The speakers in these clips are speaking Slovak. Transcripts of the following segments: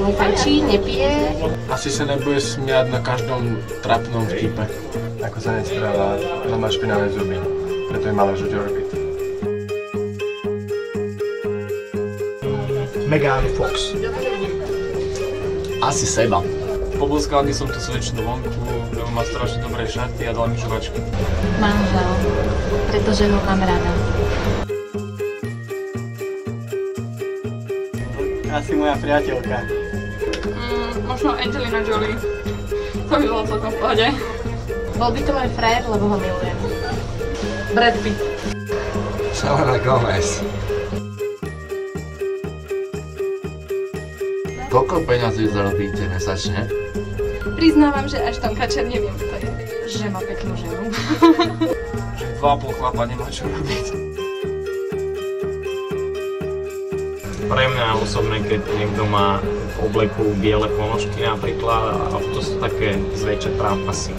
Nefajčí, nepije. Asi sa nebude smiať na každom trapnom vtipe. Ako sa nestráva, no má špinavé zuby, preto je malo žuďorby. Megan Fox. Asi seba. Poboskal by som tú slečnú vonku, lebo má strašne dobré šaty a dal mi žuvačky. Manžel, pretože ho mám rada. Asi moja priateľka. Možno Angelina Jolie. To by bolo celkom v pohode. Bol by to môj frajer, lebo ho milujem. Brad Pitt. Selena Gomez. Koľko peňazí zarobíte mesačne? Priznávam, že až Tom Kačer neviem, kto je. Že má peknú ženu. Že 2,5 chlapa nemá čo robiť. Pre mňa osobne, keď niekto má v obleku biele ponožky napríklad, a to sú také zväčšie trápasy.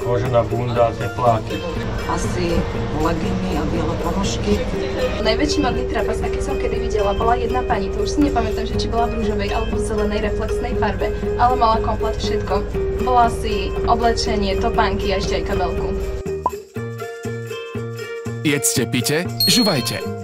Kožená bunda a tepláky. Asi legíny a biele ponožky. Najväčší modný trapas, aký som kedy videla, bola jedna pani, to už si nepamätám, že či bola v rúžovej alebo v zelenej reflexnej farbe, ale mala komplet všetko. Vlasy, oblečenie, topánky a ešte aj kabelku. Jedzte, pite, žuvajte.